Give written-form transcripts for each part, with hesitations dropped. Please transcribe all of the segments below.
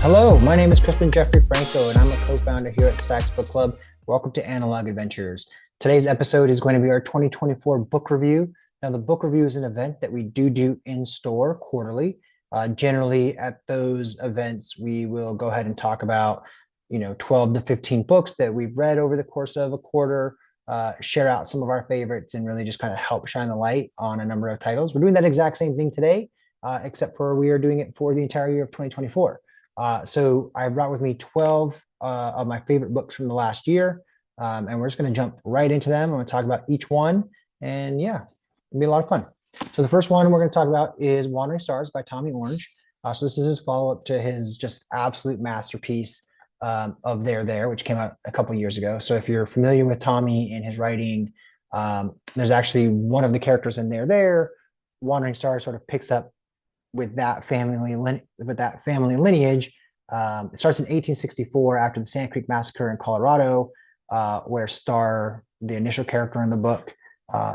Hello, my name is Crispin Jeffrey Franco, and I'm a co-founder here at Stacks Book Club. Welcome to Analog Adventures. Today's episode is going to be our 2024 book review. Now, the book review is an event that we do in store quarterly. Generally, at those events, we will go ahead and talk about, 12 to 15 books that we've read over the course of a quarter, share out some of our favorites, and really just kind of help shine the light on a number of titles. We're doing that exact same thing today, except for we are doing it for the entire year of 2024. So I brought with me 12 of my favorite books from the last year, and we're just going to jump right into them. I'm going to talk about each one, and yeah, it'll be a lot of fun. So the first one we're going to talk about is Wandering Stars by Tommy Orange. So this is his follow-up to his just absolute masterpiece of There, which came out a couple years ago. So if you're familiar with Tommy and his writing, there's actually one of the characters in There. Wandering Stars sort of picks up with that family lineage. It starts in 1864 after the Sand Creek Massacre in Colorado, where Star, the initial character in the book,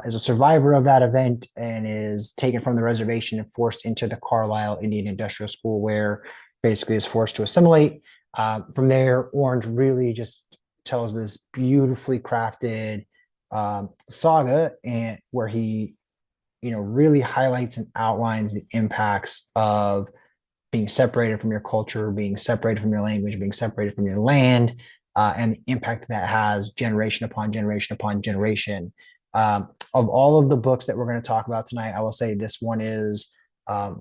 is a survivor of that event and is taken from the reservation and forced into the Carlisle Indian Industrial School, where basically is forced to assimilate. From there, Orange really just tells this beautifully crafted saga, and where he really highlights and outlines the impacts of being separated from your culture, being separated from your language, being separated from your land, and the impact that has generation upon generation upon generation. Of all of the books that we're going to talk about tonight, I will say this one is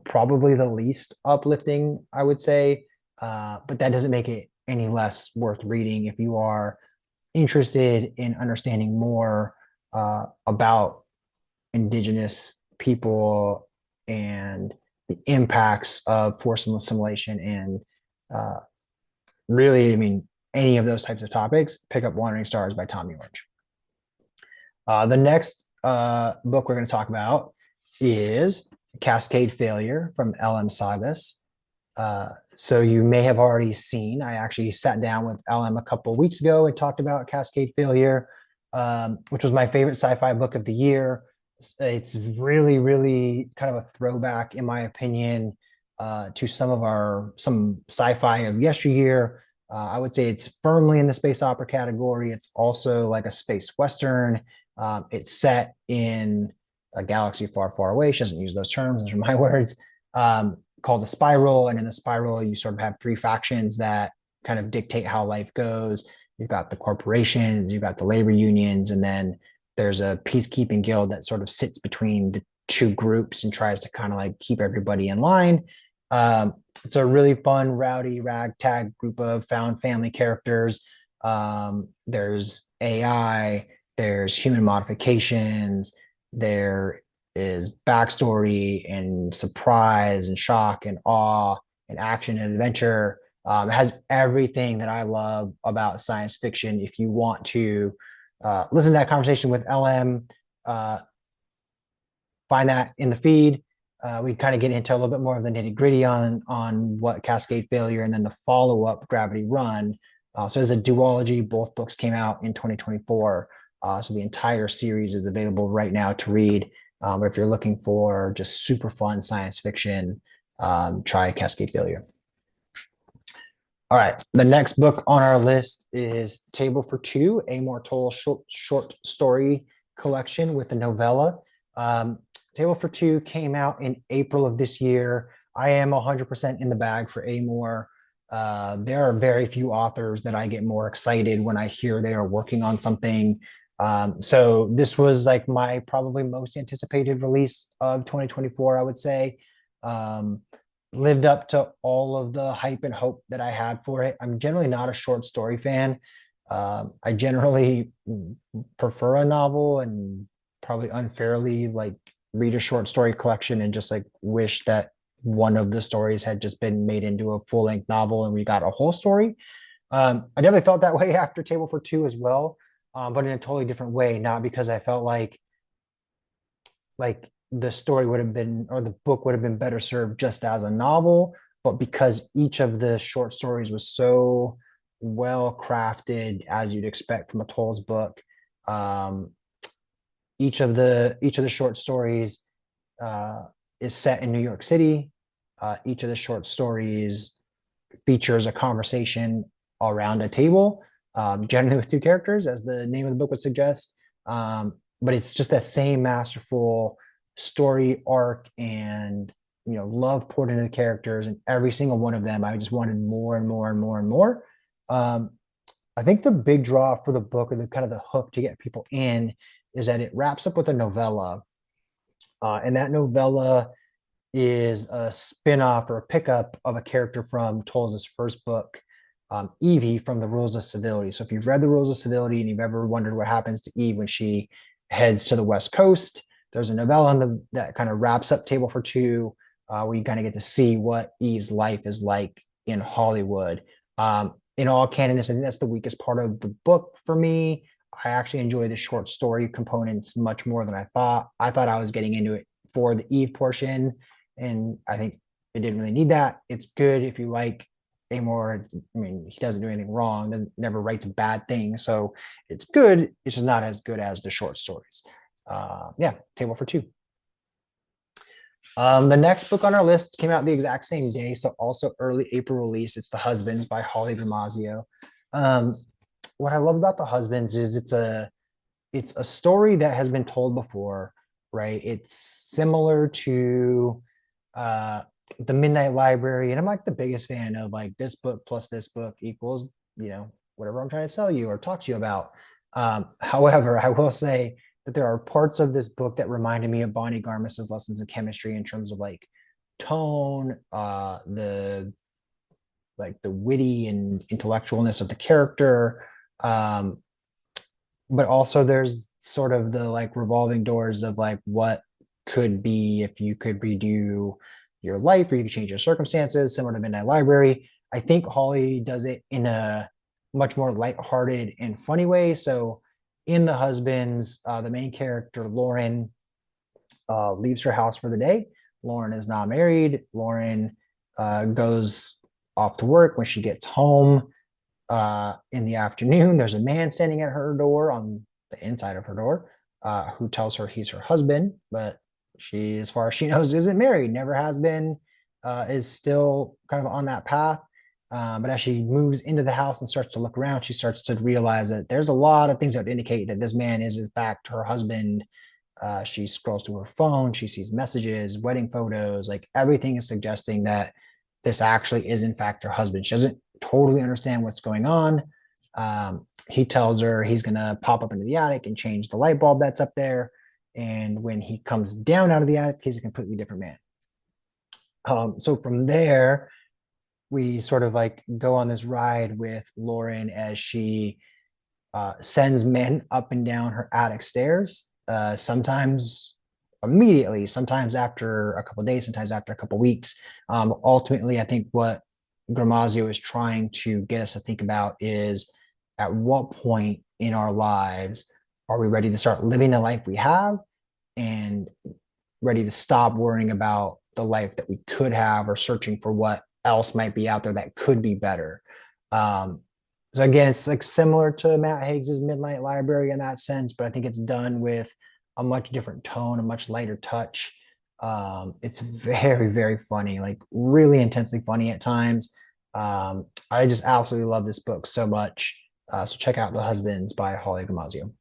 probably the least uplifting, I would say, but that doesn't make it any less worth reading if you are interested in understanding more about Indigenous people and the impacts of forced assimilation and really, any of those types of topics. Pick up Wandering Stars by Tommy Orange. The next book we're going to talk about is Cascade Failure from L.M. Sagas. So you may have already seen, I actually sat down with L.M. a couple of weeks ago and talked about Cascade Failure, which was my favorite sci-fi book of the year. It's really, really kind of a throwback, in my opinion, to some sci-fi of yesteryear. I would say it's firmly in the space opera category. It's also like a space western. It's set in a galaxy far, far away. She doesn't use those terms; those are my words. Called the Spiral, and in the Spiral, you sort of have three factions that kind of dictate how life goes. You've got the corporations, you've got the labor unions, and then there's a peacekeeping guild that sort of sits between the two groups and tries to kind of like keep everybody in line. It's a really fun, rowdy, ragtag group of found family characters. There's AI, there's human modifications, there is backstory and surprise and shock and awe and action and adventure. It has everything that I love about science fiction. If you want to listen to that conversation with LM, find that in the feed. We kind of get into a little bit more of the nitty gritty on what Cascade Failure and then the follow up Gravity Run. So as a duology, both books came out in 2024. So the entire series is available right now to read. But if you're looking for just super fun science fiction, try Cascade Failure. All right, the next book on our list is Table for Two, Amor Towle short story collection with a novella. Table for Two came out in April of this year. I am 100% in the bag for Amor. There are very few authors that I get more excited when I hear they are working on something. So this was like my probably most anticipated release of 2024, I would say. Lived up to all of the hype and hope that I had for it. I'm generally not a short story fan. I generally prefer a novel and probably unfairly like read a short story collection and just like wish that one of the stories had just been made into a full length novel and we got a whole story. I definitely felt that way after Table for Two as well, but in a totally different way. Not because I felt like the story would have been, or the book would have been better served just as a novel, but because each of the short stories was so well crafted as you'd expect from a Towles book. Each of the short stories is set in New York City. Each of the short stories features a conversation around a table, generally with two characters, as the name of the book would suggest. But it's just that same masterful story arc and love poured into the characters, and every single one of them I just wanted more and more and more and more. um, I think the big draw for the book, or the kind of the hook to get people in, is that it wraps up with a novella, and that novella is a spin-off or a pickup of a character from Tolles' first book, Evie from the Rules of Civility. So if you've read the Rules of Civility and you've ever wondered what happens to Eve when she heads to the West Coast, there's a novella that kind of wraps up Table for Two, where you kind of get to see what Eve's life is like in Hollywood. In all candidness, I think that's the weakest part of the book for me. I actually enjoy the short story components much more than I thought. I thought I was getting into it for the Eve portion, and I think it didn't really need that. It's good if you like Amor. I mean, he doesn't do anything wrong, never writes a bad thing, so it's good. It's just not as good as the short stories. Yeah, Table for Two. The next book on our list came out the exact same day, so also early April release. It's The Husbands by Holly Gramazio. What I love about The Husbands is it's a story that has been told before, right? It's similar to the Midnight Library, and I'm like the biggest fan of like this book plus this book equals whatever I'm trying to sell you or talk to you about. However, I will say that there are parts of this book that reminded me of Bonnie Garmus's Lessons in Chemistry in terms of like tone, the witty and intellectualness of the character. But also there's sort of the like revolving doors of like what could be if you could redo your life, or you could change your circumstances, similar to Midnight Library. I think Holly does it in a much more lighthearted and funny way. So in The Husbands, the main character, Lauren, leaves her house for the day. Lauren is not married. Lauren goes off to work. When she gets home in the afternoon, there's a man standing at her door, on the inside of her door, who tells her he's her husband, but she, as far as she knows, isn't married, never has been, is still kind of on that path. But as she moves into the house and starts to look around, she starts to realize that there's a lot of things that would indicate that this man is in fact her husband. She scrolls through her phone, she sees messages, wedding photos, like everything is suggesting that this actually is in fact her husband. She doesn't totally understand what's going on. He tells her he's going to pop up into the attic and change the light bulb that's up there. And when he comes down out of the attic, he's a completely different man. So from there, we sort of like go on this ride with Lauren as she sends men up and down her attic stairs, sometimes immediately, sometimes after a couple of days, sometimes after a couple of weeks. Ultimately, I think what Gramazio is trying to get us to think about is, at what point in our lives are we ready to start living the life we have and ready to stop worrying about the life that we could have, or searching for what else might be out there that could be better. So again, it's like similar to Matt Haig's Midnight Library in that sense, but I think it's done with a much different tone, a much lighter touch. It's very, very funny, like really intensely funny at times. I just absolutely love this book so much. So check out The Husbands by Holly Gramazio.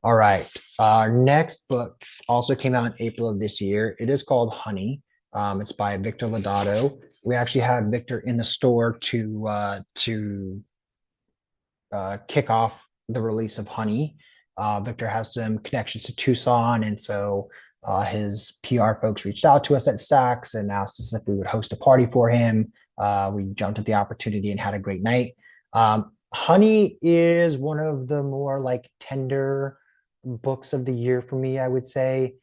All right. Our next book also came out in April of this year. It is called Honey. It's by Victor Lodato. We actually had Victor in the store to kick off the release of Honey. Victor has some connections to Tucson, and so his PR folks reached out to us at Stax and asked us if we would host a party for him. We jumped at the opportunity and had a great night. Honey is one of the more like tender books of the year for me, I would say.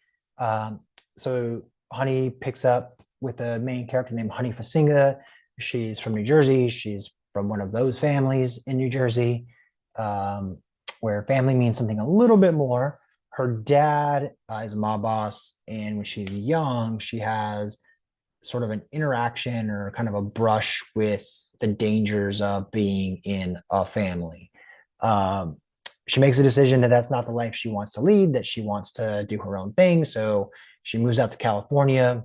So Honey picks up with a main character named Honey Fasinga. She's from New Jersey. She's from one of those families in New Jersey, where family means something a little bit more. Her dad is a mob boss, and when she's young, she has sort of an interaction or kind of a brush with the dangers of being in a family. She makes a decision that that's not the life she wants to lead, that she wants to do her own thing. So she moves out to California,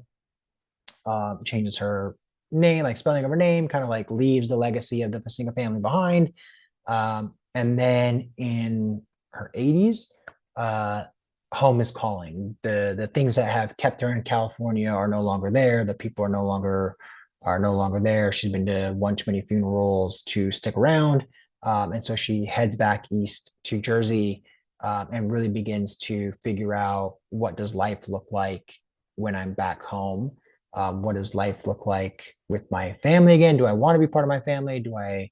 changes her name, like spelling of her name, kind of like leaves the legacy of the Pacinga family behind. And then in her 80s, uh, home is calling. The things that have kept her in California are no longer there. The people are no longer there. She's been to one too many funerals to stick around. And so she heads back east to Jersey, and really begins to figure out, what does life look like when I'm back home? What does life look like with my family again? Do I want to be part of my family? Do I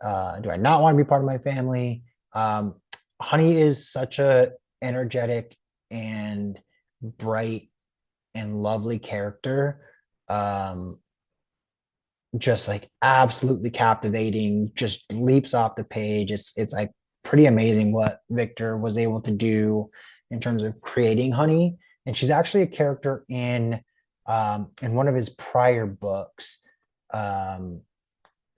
not want to be part of my family? Um, Honey is such a energetic and bright and lovely character. Um, just like absolutely captivating, just leaps off the page. It's like pretty amazing what Victor was able to do in terms of creating Honey. And she's actually a character in one of his prior books. Um,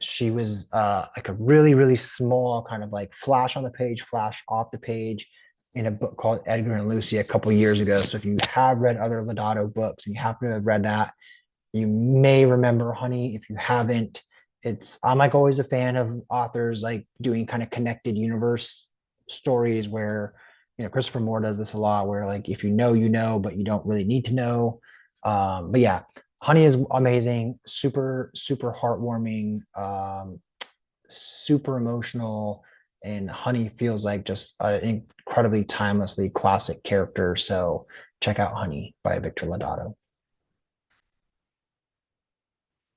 she was like a really small kind of like flash on the page, flash off the page in a book called Edgar and Lucy a couple years ago. So if you have read other Lodato books and you happen to have read that, you may remember Honey. If you haven't, I'm like always a fan of authors like doing kind of connected universe stories where, Christopher Moore does this a lot, where like if you know, you know, but you don't really need to know. But yeah, Honey is amazing, super heartwarming, super emotional, and Honey feels like just an incredibly timelessly classic character. So check out Honey by Victor Lodato.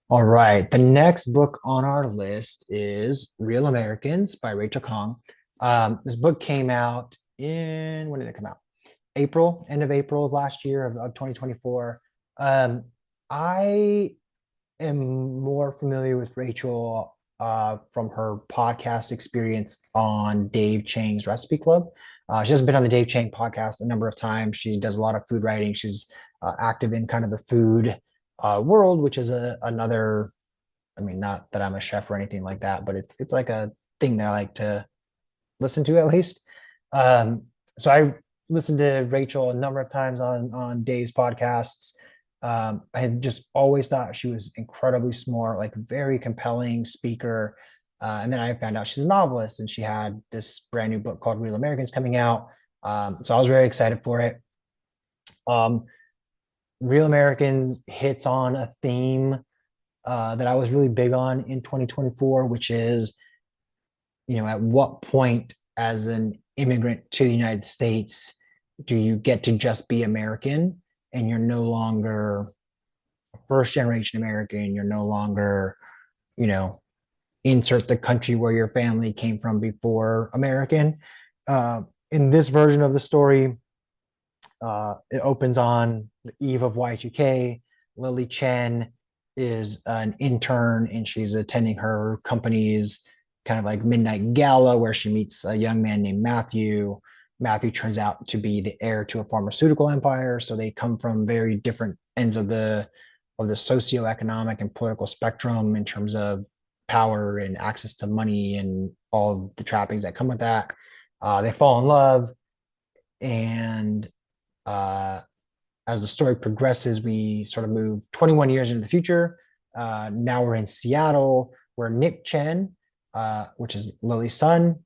All right. The next book on our list is Real Americans by Rachel Khong. This book came out when did it come out? April, end of April of last year of 2024. I am more familiar with Rachel from her podcast experience on Dave Chang's Recipe Club. She has been on the Dave Chang podcast a number of times. She does a lot of food writing. She's active in kind of the food world, which is another. I mean, not that I'm a chef or anything like that, but it's like a thing that I like to listen to at least. Um, so I listened to Rachel a number of times on Dave's podcasts. I had just always thought she was incredibly smart, like very compelling speaker. And then I found out she's a novelist, and she had this brand new book called Real Americans coming out. So I was very excited for it. Um, Real Americans hits on a theme that I was really big on in 2024, which is, at what point as an immigrant to the United States do you get to just be American, and you're no longer first generation American? You're no longer, you know, insert the country where your family came from before American. In this version of the story, it opens on the eve of Y2K. Lily Chen is an intern, and she's attending her company's kind of like midnight gala where she meets a young man named Matthew. Matthew turns out to be the heir to a pharmaceutical empire, so they come from very different ends of the socioeconomic and political spectrum in terms of power and access to money and all the trappings that come with that. They fall in love, and uh, as the story progresses, we sort of move 21 years into the future. Now we're in Seattle, where Nick Chen, which is Lily's son,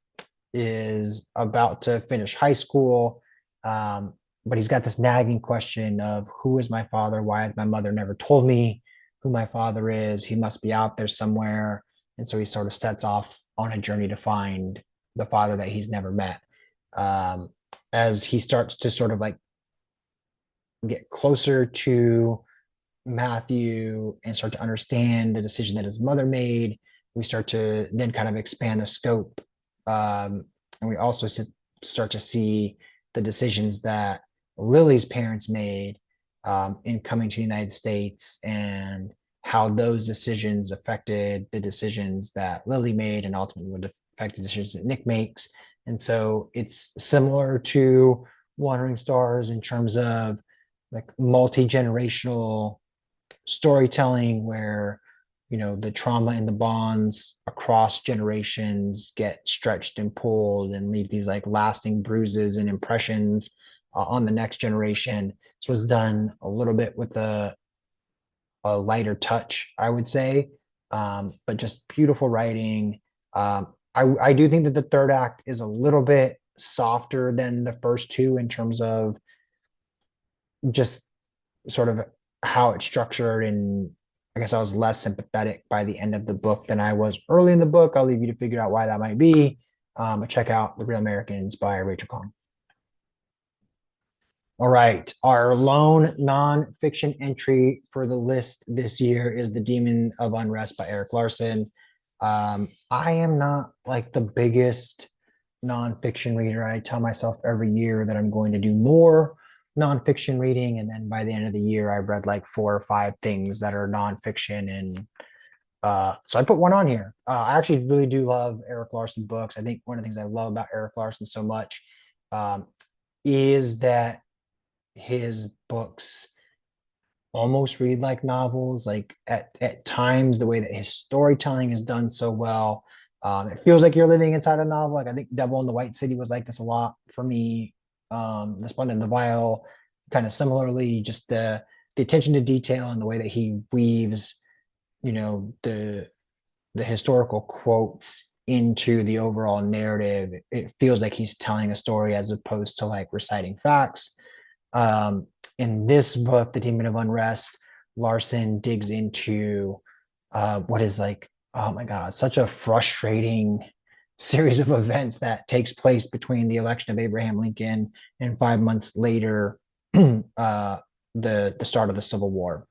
is about to finish high school. But he's got this nagging question of, who is my father? Why has my mother never told me who my father is? He must be out there somewhere. And so he sort of sets off on a journey to find the father that he's never met. Um, as he starts to sort of like get closer to Matthew and start to understand the decision that his mother made, we start to then kind of expand the scope. And we also start to see the decisions that Lily's parents made in coming to the United States, and how those decisions affected the decisions that Lily made, and ultimately would affect the decisions that Nick makes. And so it's similar to Wandering Stars in terms of like multi-generational storytelling, where the trauma and the bonds across generations get stretched and pulled and leave these like lasting bruises and impressions on the next generation. So it's done a little bit with a lighter touch, I would say, but just beautiful writing. I do think that the third act is a little bit softer than the first two in terms of just sort of how it's structured. And I guess I was less sympathetic by the end of the book than I was early in the book. I'll leave you to figure out why that might be. But check out The Real Americans by Rachel Khong. All right. Our lone nonfiction entry for the list this year is The Demon of Unrest by Erik Larson. I am not like the biggest nonfiction reader. I tell myself every year that I'm going to do more nonfiction reading. And then by the end of the year, I've read like 4 or 5 things that are nonfiction. And so I put one on here. I actually really do love Erik Larson books. I think one of the things I love about Erik Larson so much um, is that his books almost read like novels. Like at times, the way that his storytelling is done so well, it feels like you're living inside a novel. Like I think Devil in the White City was like this a lot for me. This one in the Vial, kind of similarly, just the attention to detail and the way that he weaves, the historical quotes into the overall narrative. It feels like he's telling a story as opposed to like reciting facts. In this book, The Demon of Unrest, Larson digs into what is like, oh my God, such a frustrating series of events that takes place between the election of Abraham Lincoln and 5 months later, the start of the Civil War.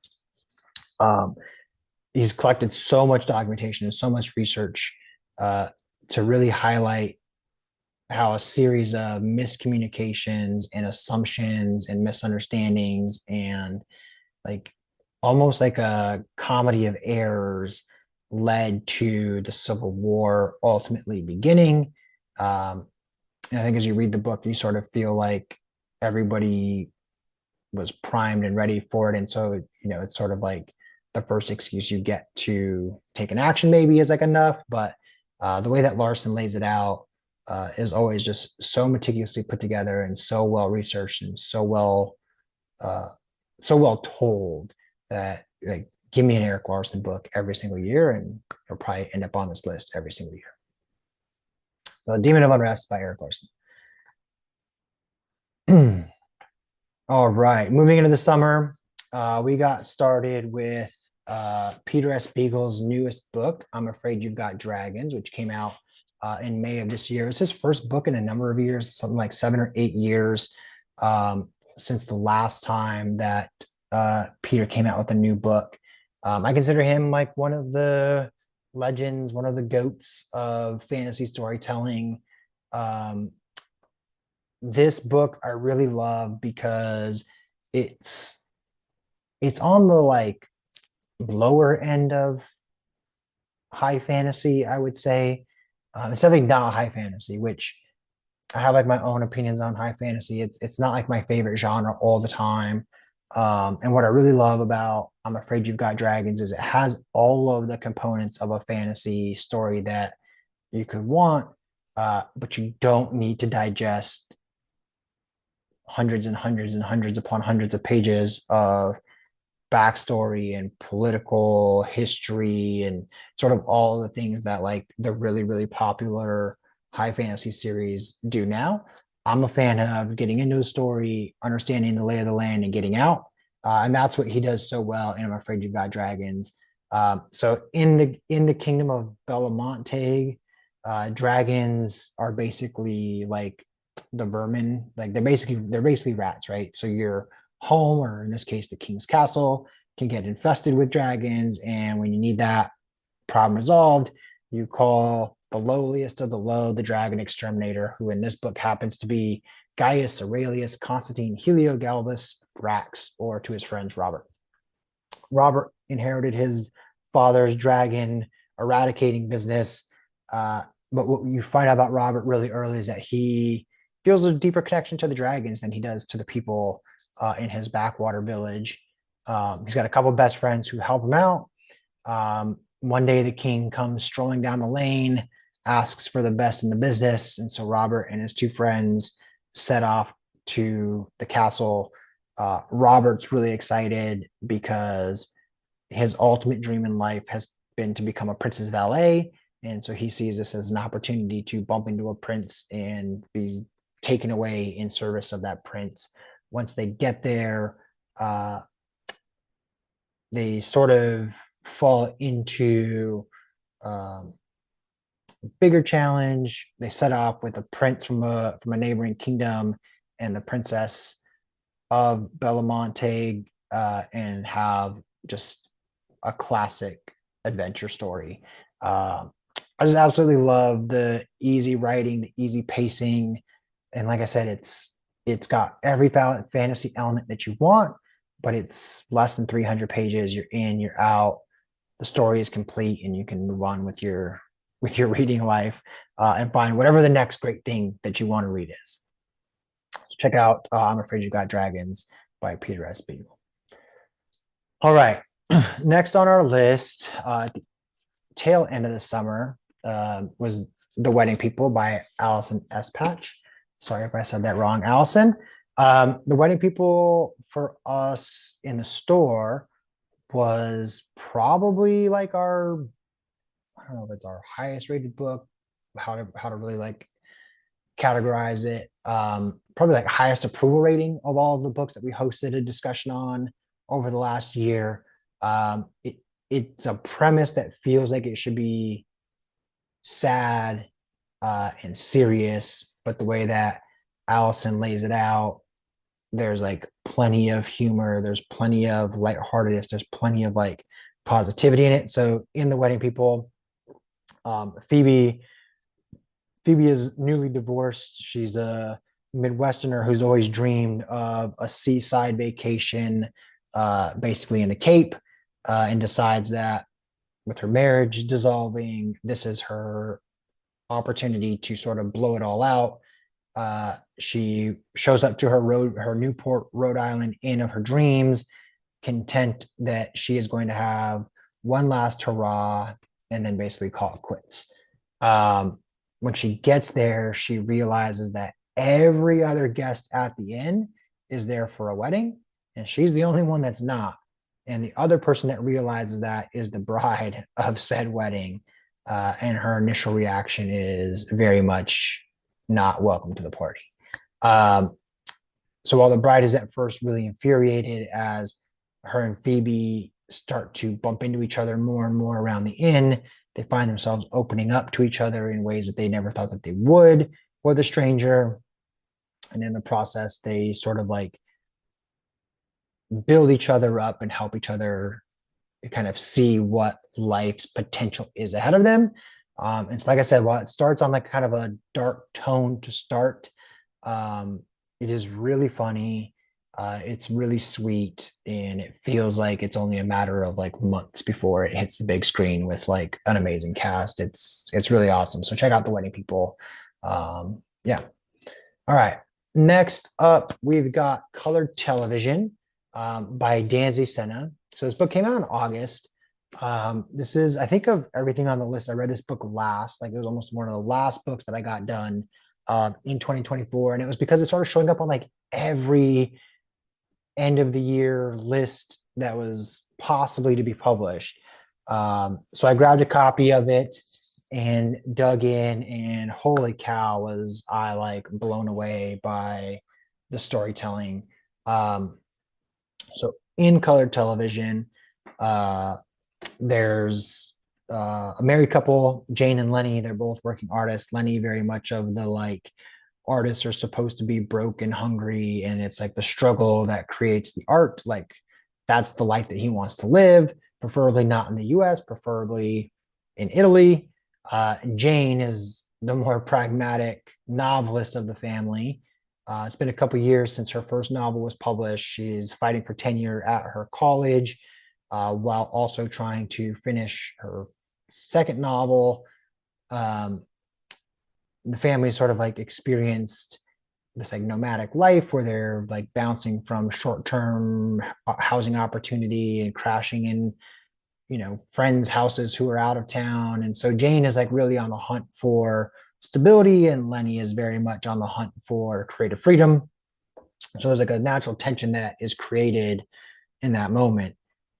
He's collected so much documentation and so much research to really highlight how a series of miscommunications and assumptions and misunderstandings and like almost like a comedy of errors led to the Civil War ultimately beginning. And I think as you read the book, you sort of feel like everybody was primed and ready for it. And so, it's sort of like the first excuse you get to take an action maybe is like enough. But the way that Larson lays it out is always just so meticulously put together and so well researched and uh, so well told that like give me an Erik Larson book every single year and it'll probably end up on this list every single year. So Demon of Unrest by Erik Larson. All right, moving into the summer, we got started with Peter S. Beagle's newest book, I'm Afraid You've Got Dragons, which came out in May of this year. It's his first book in a number of years, something like 7 or 8 years since the last time that Peter came out with a new book. I consider him like one of the legends, one of the goats of fantasy storytelling. This book I really love because it's on the like lower end of high fantasy, I would say. It's definitely not high fantasy, which I have like my own opinions on high fantasy. It's not like my favorite genre all the time. And what I really love about I'm Afraid You've Got Dragons is it has all of the components of a fantasy story that you could want, but you don't need to digest hundreds and hundreds and hundreds upon hundreds of pages of backstory and political history and sort of all the things that like the really, really popular high fantasy series do now. I'm a fan of getting into a story, understanding the lay of the land, and getting out. And that's what he does so well in I'm Afraid You've Got Dragons. So in the kingdom of Belamonte, dragons are basically like the vermin. Like they're basically rats, right? So your home, or in this case, the king's castle, can get infested with dragons. And when you need that problem resolved, you call the lowliest of the low, the dragon exterminator, who in this book happens to be Gaius Aurelius Constantine Heliogalbus Rax, or to his friends, Robert. Robert inherited his father's dragon eradicating business. But what you find out about Robert really early is that he feels a deeper connection to the dragons than he does to the people in his backwater village. He's got a couple of best friends who help him out. One day the king comes strolling down the lane, asks for the best in the business. And so Robert and his 2 friends set off to the castle. Robert's really excited because his ultimate dream in life has been to become a prince's valet. And so he sees this as an opportunity to bump into a prince and be taken away in service of that prince. Once they get there, uh, they sort of fall into um, bigger challenge. They set off with a prince from a neighboring kingdom and the princess of Belamonte, and have just a classic adventure story. Uh, I just absolutely love the easy writing, the easy pacing, and like I said, it's got every fantasy element that you want, but it's less than 300 pages. You're in, you're out. The story is complete, and you can move on with your reading life, and find whatever the next great thing that you want to read is. So check out I'm Afraid You Got Dragons by Peter S. Beagle. All right. Next on our list, at the tail end of the summer, was The Wedding People by Allison Espach. Sorry if I said that wrong, Allison. The Wedding People for us in the store was probably like our, I don't know if it's our highest rated book, how to really like categorize it. Probably like highest approval rating of all of the books that we hosted a discussion on over the last year. It's a premise that feels like it should be sad and serious, but the way that Allison lays it out, there's like plenty of humor, there's plenty of lightheartedness, there's plenty of like positivity in it. So in The Wedding People, Phoebe is newly divorced. She's a Midwesterner who's always dreamed of a seaside vacation, basically in the Cape, and decides that with her marriage dissolving, this is her opportunity to sort of blow it all out. She shows up to her Newport, Rhode Island inn of her dreams, content that she is going to have one last hurrah and then basically call it quits. When she gets there, she realizes that every other guest at the inn is there for a wedding, and she's the only one that's not. And the other person that realizes that is the bride of said wedding. And her initial reaction is very much not welcome to the party. So while the bride is at first really infuriated as her and Phoebe start to bump into each other more and more around the inn, they find themselves opening up to each other in ways that they never thought that they would for the stranger. And in the process, they sort of like build each other up and help each other kind of see what life's potential is ahead of them. And so, like I said, while it starts on like kind of a dark tone to start, it is really funny. It's really sweet, and it feels like it's only a matter of like months before it hits the big screen with like an amazing cast. It's really awesome. So check out The Wedding People. Yeah. All right. Next up, we've got Colored Television by Danzy Senna. So this book came out in August. This is, I think, of everything on the list, I read this book last. Like it was almost one of the last books that I got done in 2024, and it was because it started showing up on like every end of the year list that was possibly to be published. So I grabbed a copy of it and dug in, and holy cow, was I like blown away by the storytelling. So in Colored Television, there's a married couple, Jane and Lenny. They're both working artists. Lenny, very much of the like artists are supposed to be broke and hungry, and it's like the struggle that creates the art. Like that's the life that he wants to live, preferably not in the US, preferably in Italy. Jane is the more pragmatic novelist of the family. It's been a couple years since her first novel was published. She's fighting for tenure at her college, while also trying to finish her second novel. The family sort of like experienced this like nomadic life where they're like bouncing from short-term housing opportunity and crashing in, you know, friends' houses who are out of town. And so Jane is like really on the hunt for stability, and Lenny is very much on the hunt for creative freedom. So there's like a natural tension that is created in that moment.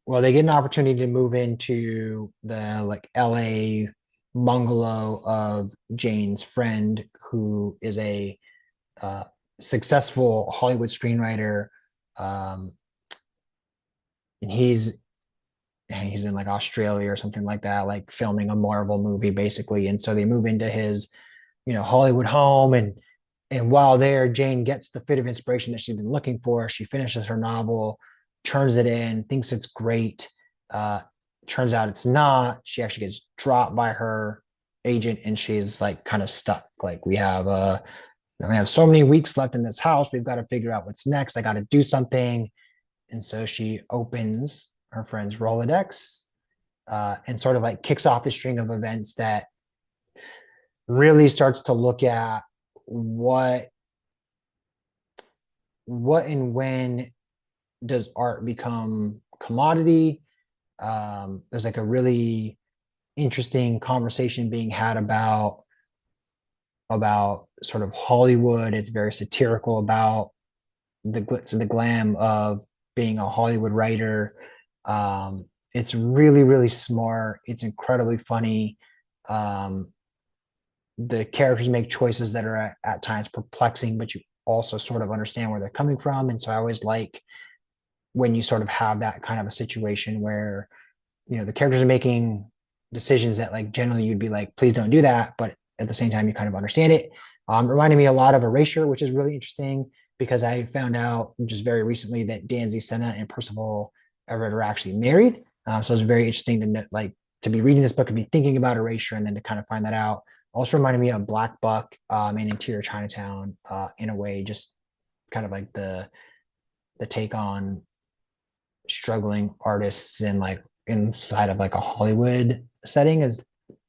well, they get an opportunity to move into the like LA bungalow of Jane's friend, who is a uh, successful Hollywood screenwriter. Um, and he's in like Australia or something like that, like filming a Marvel movie basically. And so they move into his, Hollywood home, and while there, Jane gets the fit of inspiration that she's been looking for. She finishes her novel, turns it in, thinks it's great. Uh, Turns out it's not. She actually gets dropped by her agent, and she's like kind of stuck. Like we have so many weeks left in this house. We've got to figure out what's next. I got to do something. And so she opens her friend's Rolodex, and sort of like kicks off the string of events that really starts to look at what and when does art become commodity. There's like a really interesting conversation being had about sort of Hollywood. It's very satirical about the glitz and the glam of being a Hollywood writer. It's really, really smart. It's incredibly funny. Um, the characters make choices that are at times perplexing, but you also sort of understand where they're coming from. And so I always like when you sort of have that kind of a situation where, the characters are making decisions that like generally you'd be like, please don't do that. But at the same time, you kind of understand it. Reminding me a lot of Erasure, which is really interesting because I found out just very recently that Danzy Senna and Percival Everett are actually married. So it's very interesting to be reading this book and be thinking about Erasure and then to kind of find that out. Also reminded me of Black Buck, and Interior Chinatown, in a way, just kind of like the take on struggling artists and like inside of like a Hollywood setting is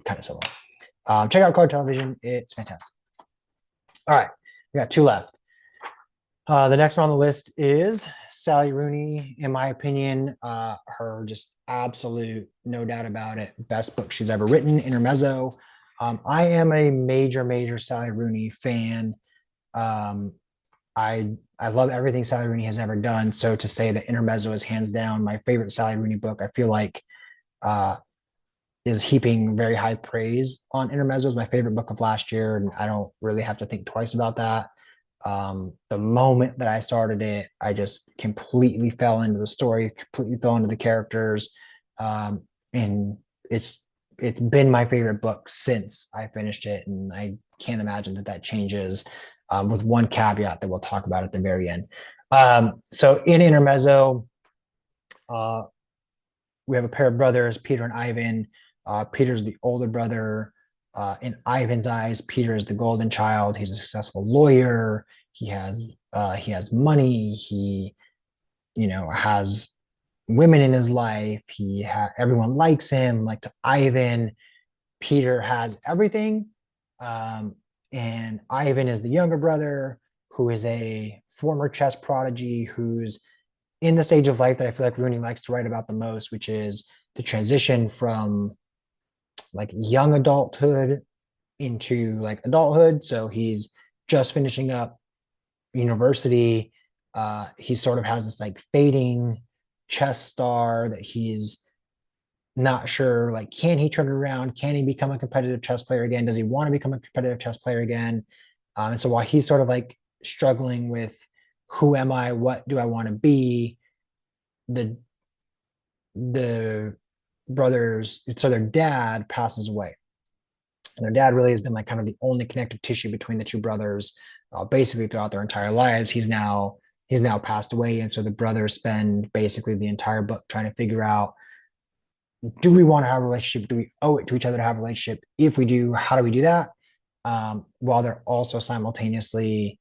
kind of similar. Check out Card Television. It's fantastic. All right. We got two left. The next one on the list is Sally Rooney. In my opinion, her just absolute, no doubt about it, best book she's ever written, Intermezzo. I am a major, major Sally Rooney fan. Um, I love everything Sally Rooney has ever done. So to say that Intermezzo is hands down my favorite Sally Rooney book, I feel like uh, is heaping very high praise on Intermezzo. Is my favorite book of last year, and I don't really have to think twice about that. The moment that I started it, I just completely fell into the story, completely fell into the characters, and it's been my favorite book since I finished it, and I can't imagine that changes. With one caveat that we'll talk about at the very end. So in Intermezzo, uh, we have a pair of brothers, Peter and Ivan. Peter's the older brother. In Ivan's eyes, Peter is the golden child. He's a successful lawyer. He has money. He has women in his life. Everyone likes him. Like to Ivan, Peter has everything. And Ivan is the younger brother who is a former chess prodigy who's in the stage of life that I feel like Rooney likes to write about the most, which is the transition from like young adulthood into like adulthood. So he's just finishing up university. He sort of has this like fading chess star that he's not sure, like, can he turn it around? Can he become a competitive chess player again? Does he want to become a competitive chess player again? And so while he's sort of like struggling with who am I, what do I want to be, the the brothers, so their dad passes away. And their dad really has been like kind of the only connective tissue between the two brothers, basically throughout their entire lives. He's now passed away, and so the brothers spend basically the entire book trying to figure out, do we want to have a relationship? Do we owe it to each other to have a relationship? If we do, how do we do that? While they're also simultaneously,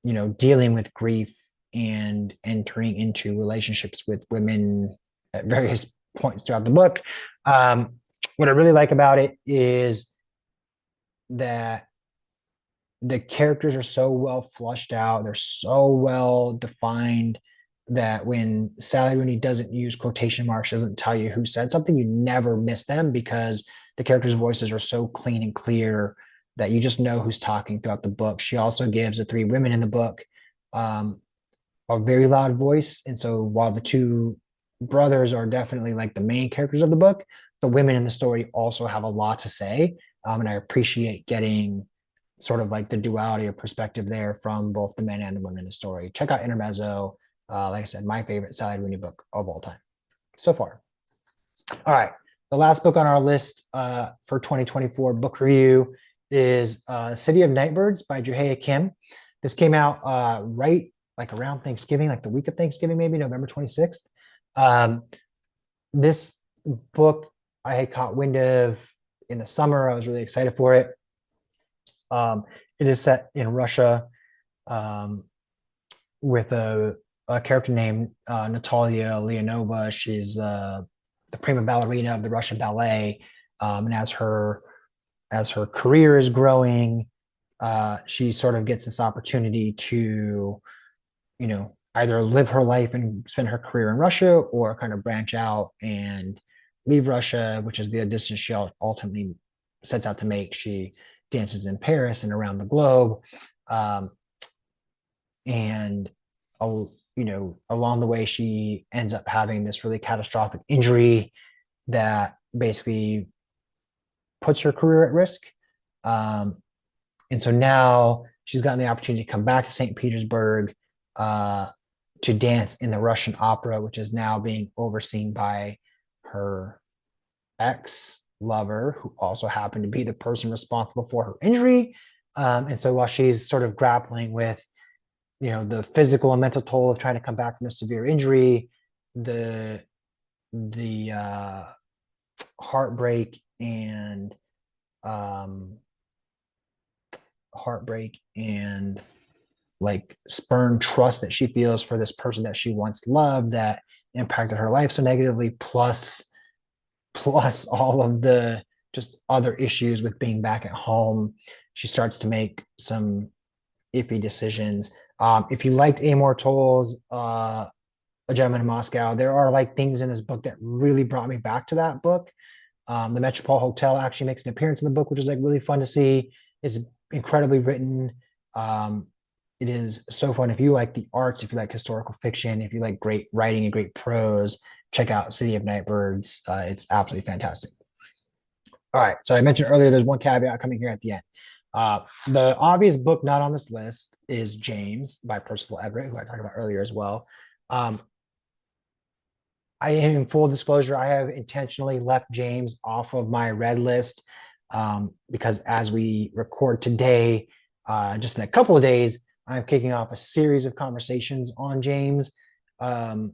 dealing with grief and entering into relationships with women at various points throughout the book. What I really like about it is that the characters are so well flushed out. They're so well defined that when Sally Rooney doesn't use quotation marks, doesn't tell you who said something, you never miss them because the characters' voices are so clean and clear that you just know who's talking throughout the book. She also gives the three women in the book a very loud voice. And so while the two brothers are definitely like the main characters of the book. The women in the story also have a lot to say, and I appreciate getting sort of like the duality of perspective there from both the men and the women in the story. Check out Intermezzo. Like I said, my favorite Sally Rooney book of all time so far. All right. The last book on our list for 2024 book review is City of Nightbirds by Juhaya Kim. This came out right like around Thanksgiving, like the week of Thanksgiving, maybe November 26th. This book I had caught wind of in the summer. I was really excited for it. It is set in Russia with a character named Natalia Leonova. She's the prima ballerina of the Russian ballet, and as her career is growing, she sort of gets this opportunity to, either live her life and spend her career in Russia, or kind of branch out and leave Russia, which is the distance she ultimately sets out to make. She dances in Paris and around the globe, and along the way, she ends up having this really catastrophic injury that basically puts her career at risk. And so now she's gotten the opportunity to come back to St. Petersburg to dance in the Russian opera, which is now being overseen by her ex-lover, who also happened to be the person responsible for her injury. And so while she's sort of grappling with, the physical and mental toll of trying to come back from the severe injury, the heartbreak and like spurned trust that she feels for this person that she once loved that impacted her life so negatively, plus all of the just other issues with being back at home, she starts to make some iffy decisions. If you liked Amor Towles, A Gentleman in Moscow, there are like things in this book that really brought me back to that book. The Metropole Hotel actually makes an appearance in the book, which is like really fun to see. It's incredibly written. It is so fun. If you like the arts, if you like historical fiction, if you like great writing and great prose, check out City of Nightbirds. It's absolutely fantastic. All right. So I mentioned earlier, there's one caveat coming here at the end. The obvious book not on this list is James by Percival Everett, who I talked about earlier as well. I am, in full disclosure, I have intentionally left James off of my read list because as we record today, just in a couple of days, I'm kicking off a series of conversations on James. And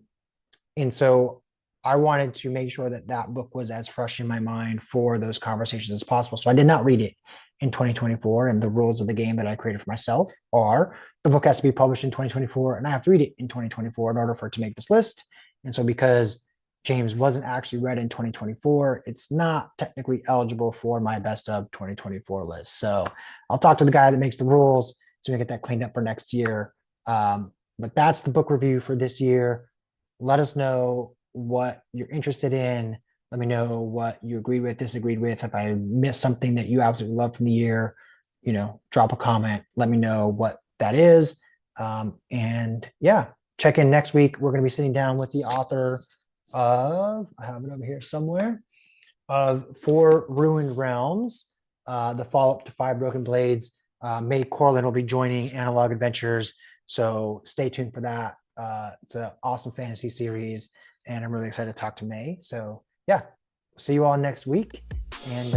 so I wanted to make sure that that book was as fresh in my mind for those conversations as possible. So I did not read it in 2024. And the rules of the game that I created for myself are the book has to be published in 2024 and I have to read it in 2024 in order for it to make this list. And so because James wasn't actually read in 2024, it's not technically eligible for my best of 2024 list. So I'll talk to the guy that makes the rules so we get that cleaned up for next year. But that's the book review for this year. Let us know what you're interested in. Let me know what you agreed with, disagreed with. If I missed something that you absolutely love from the year, drop a comment. Let me know what that is. And yeah, check in next week. We're going to be sitting down with the author of, I have it over here somewhere, of Four Ruined Realms, the follow-up to Five Broken Blades. May Corlin will be joining Analog Adventures, so stay tuned for that. It's an awesome fantasy series, and I'm really excited to talk to May. So yeah, see you all next week, and